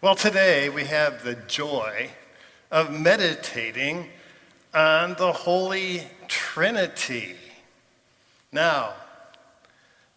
Well, today we have the joy of meditating on the Holy Trinity. Now,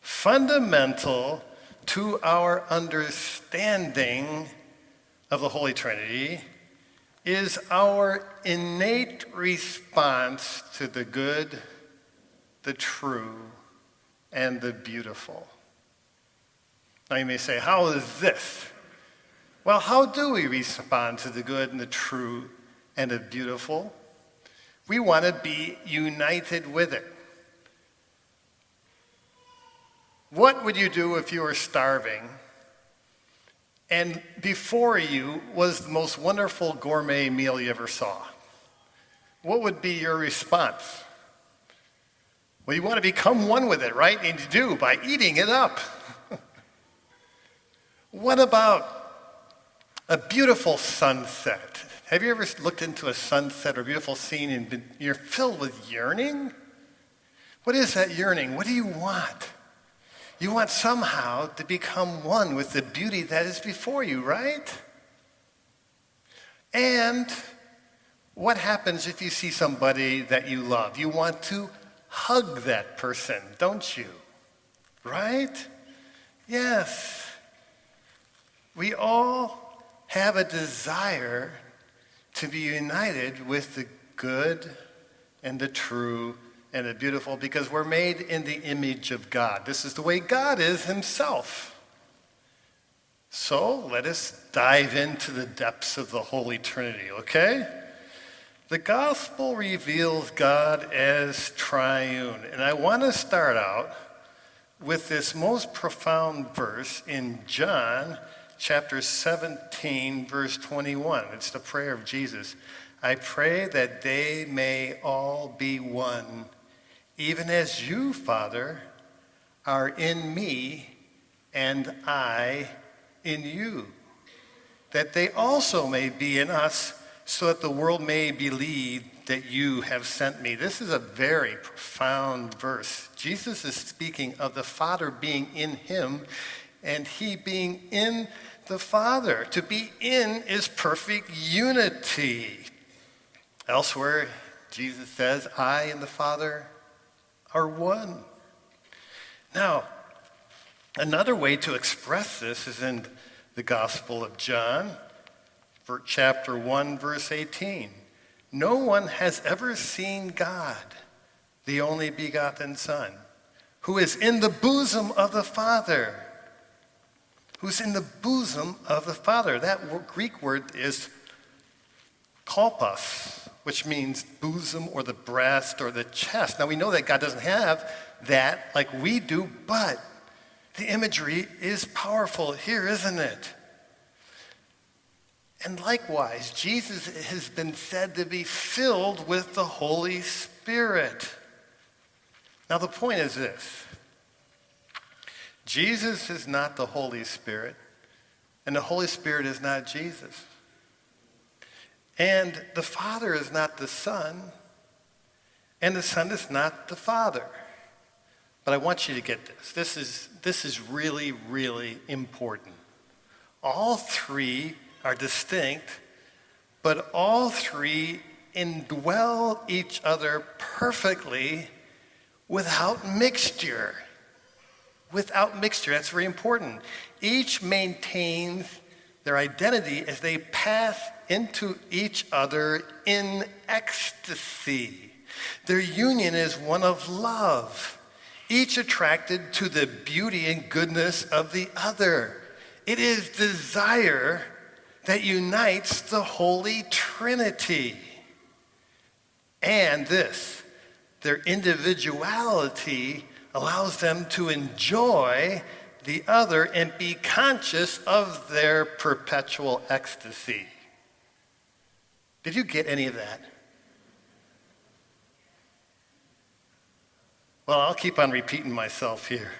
fundamental to our understanding of the Holy Trinity is our innate response to the good, the true, and the beautiful. Now you may say, how is this? Well, how do we respond to the good and the true and the beautiful? We want to be united with it. What would you do if you were starving and before you was the most wonderful gourmet meal you ever saw? What would be your response? Well, you want to become one with it, right? And you do by eating it up. What about a beautiful sunset? Have you ever looked into a sunset or a beautiful scene and you're filled with yearning? What is that yearning? What do you want? You want somehow to become one with the beauty that is before you, right? And what happens if you see somebody that you love? You want to hug that person, don't you? Right? Yes. We all have a desire to be united with the good and the true and the beautiful because we're made in the image of God. This is the way God is himself. So let us dive into the depths of the Holy Trinity, okay? The gospel reveals God as triune. And I want to start out with this most profound verse in John chapter 17, verse 21. It's the prayer of Jesus. I pray that they may all be one, even as you, Father, are in me and I in you, that they also may be in us, so that the world may believe that you have sent me. This is a very profound verse. Jesus is speaking of the Father being in him and he being in the Father. To be in is perfect unity. Elsewhere, Jesus says, I and the Father are one. Now, another way to express this is in the Gospel of John, for chapter 1, verse 18. No one has ever seen God, the only begotten Son, who is in the bosom of the Father. Who's in the bosom of the Father. That Greek word is kolpos, which means bosom or the breast or the chest. Now we know that God doesn't have that like we do, but the imagery is powerful here, isn't it? And likewise, Jesus has been said to be filled with the Holy Spirit. Now the point is this. Jesus is not the Holy Spirit, and the Holy Spirit is not Jesus. And the Father is not the Son, and the Son is not the Father. But I want you to get this. This is really, really important. All three are distinct, but all three indwell each other perfectly without mixture. Without mixture, that's very important. Each maintains their identity as they pass into each other in ecstasy. Their union is one of love, each attracted to the beauty and goodness of the other. It is desire that unites the Holy Trinity. And this, their individuality allows them to enjoy the other and be conscious of their perpetual ecstasy. Did you get any of that? Well, I'll keep on repeating myself here.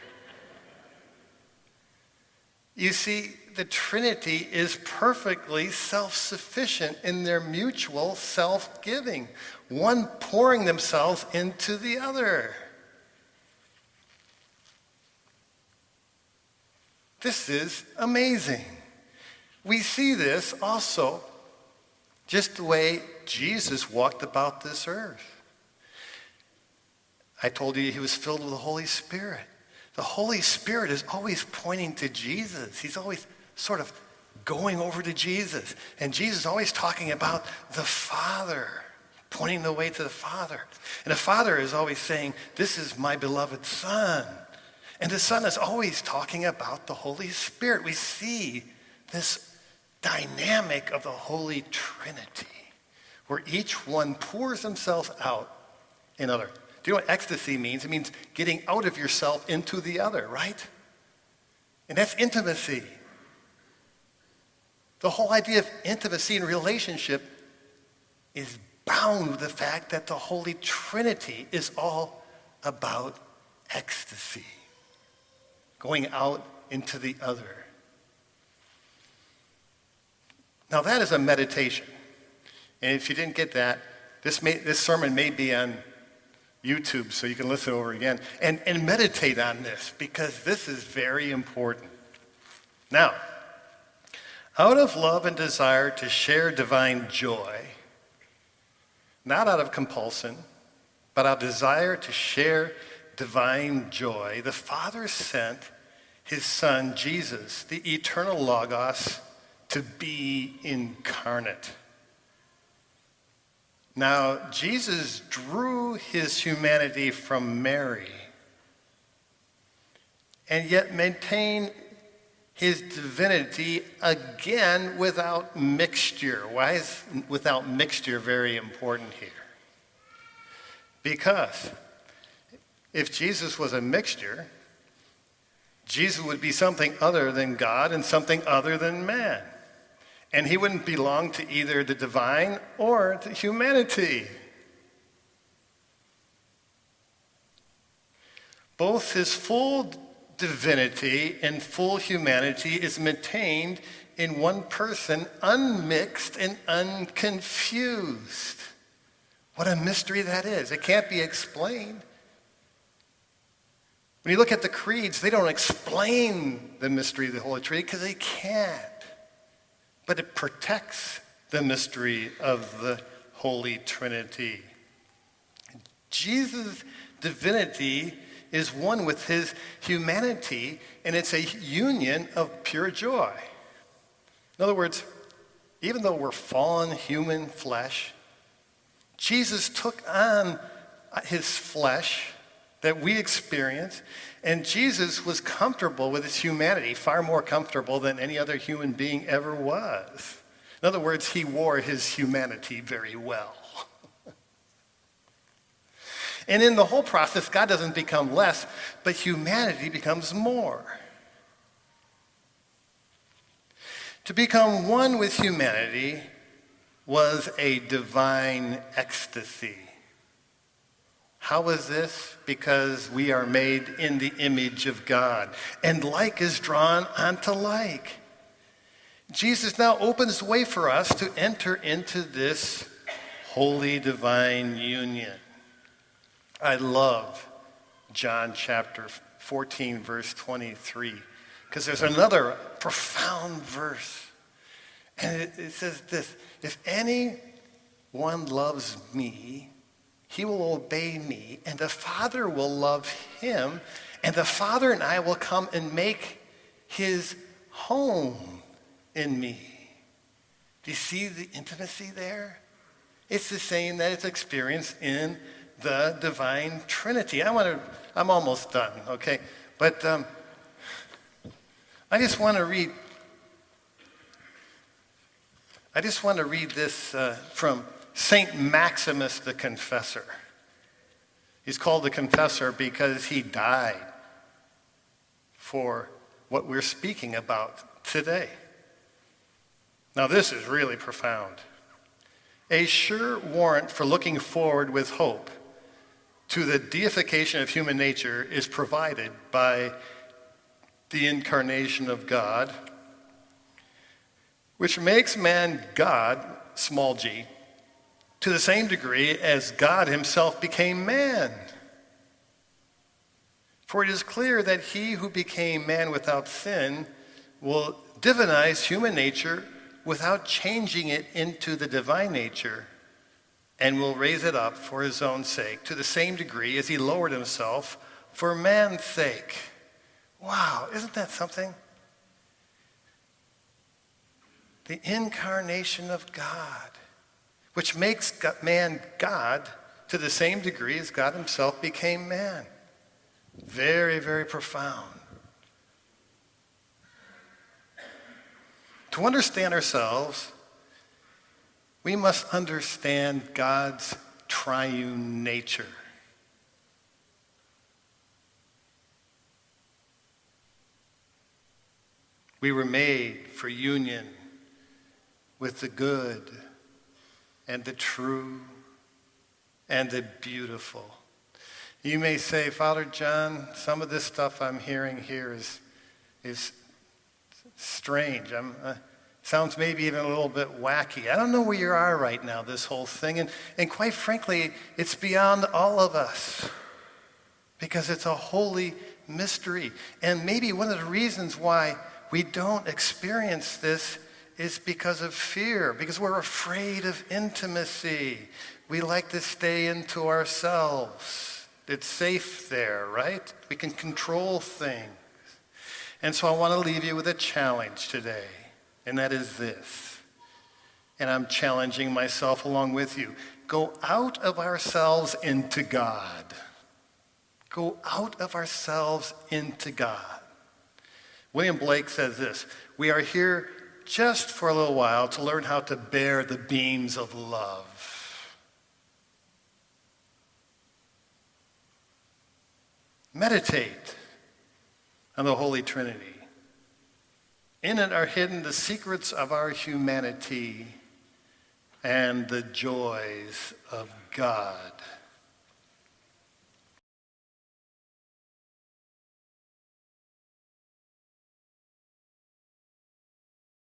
You see, the Trinity is perfectly self-sufficient in their mutual self-giving, one pouring themselves into the other. This is amazing. We see this also just the way Jesus walked about this earth. I told you he was filled with the Holy Spirit. The Holy Spirit is always pointing to Jesus. He's always sort of going over to Jesus. And Jesus is always talking about the Father, pointing the way to the Father. And the Father is always saying, this is my beloved Son. And the Son is always talking about the Holy Spirit. We see this dynamic of the Holy Trinity, where each one pours themselves out in other. Do you know what ecstasy means? It means getting out of yourself into the other, right? And that's intimacy. The whole idea of intimacy and relationship is bound with the fact that the Holy Trinity is all about ecstasy, going out into the other. Now that is a meditation. And if you didn't get that, this sermon may be on YouTube, so you can listen over again and meditate on this, because this is very important. Now, out of love and desire to share divine joy, not out of compulsion, but out of desire to share divine joy, the Father sent his Son, Jesus, the eternal Logos, to be incarnate. Now, Jesus drew his humanity from Mary and yet maintained his divinity again without mixture. Why is without mixture very important here? Because if Jesus was a mixture, Jesus would be something other than God and something other than man. And he wouldn't belong to either the divine or to humanity. Both his full divinity and full humanity is maintained in one person, unmixed and unconfused. What a mystery that is. It can't be explained. When you look at the creeds, they don't explain the mystery of the Holy Trinity because they can't. But it protects the mystery of the Holy Trinity. Jesus' divinity is one with his humanity, and it's a union of pure joy. In other words, even though we're fallen human flesh, Jesus took on his flesh that we experience, and Jesus was comfortable with his humanity, far more comfortable than any other human being ever was. In other words, he wore his humanity very well. And in the whole process, God doesn't become less, but humanity becomes more. To become one with humanity was a divine ecstasy. How is this? Because we are made in the image of God, and like is drawn onto like. Jesus now opens the way for us to enter into this holy divine union. I love John chapter 14, verse 23, because there's another profound verse. And it says this: if anyone loves me, he will obey me, and the Father will love him, and the Father and I will come and make his home in me. Do you see the intimacy there? It's the same that it's experienced in the divine Trinity. I'm almost done, okay? But I just want to read this from St. Maximus the Confessor. He's called the Confessor because he died for what we're speaking about today. Now this is really profound. A sure warrant for looking forward with hope to the deification of human nature is provided by the incarnation of God, which makes man God, small g, to the same degree as God himself became man. For it is clear that he who became man without sin will divinize human nature without changing it into the divine nature, and will raise it up for his own sake to the same degree as he lowered himself for man's sake. Wow, isn't that something? The incarnation of God, which makes man God to the same degree as God himself became man. Very, very profound. To understand ourselves, we must understand God's triune nature. We were made for union with the good and the true and the beautiful. You may say, Father John, some of this stuff I'm hearing here is strange. Sounds maybe even a little bit wacky. I don't know where you are right now, this whole thing. And quite frankly, it's beyond all of us because it's a holy mystery. And maybe one of the reasons why we don't experience this is because of fear, because we're afraid of intimacy. We like to stay into ourselves. It's safe there, right? We can control things. And so I want to leave you with a challenge today, and that is this. And I'm challenging myself along with you. Go out of ourselves into God. Go out of ourselves into God. William Blake says this: we are here just for a little while to learn how to bear the beams of love. Meditate on the Holy Trinity. In it are hidden the secrets of our humanity and the joys of God.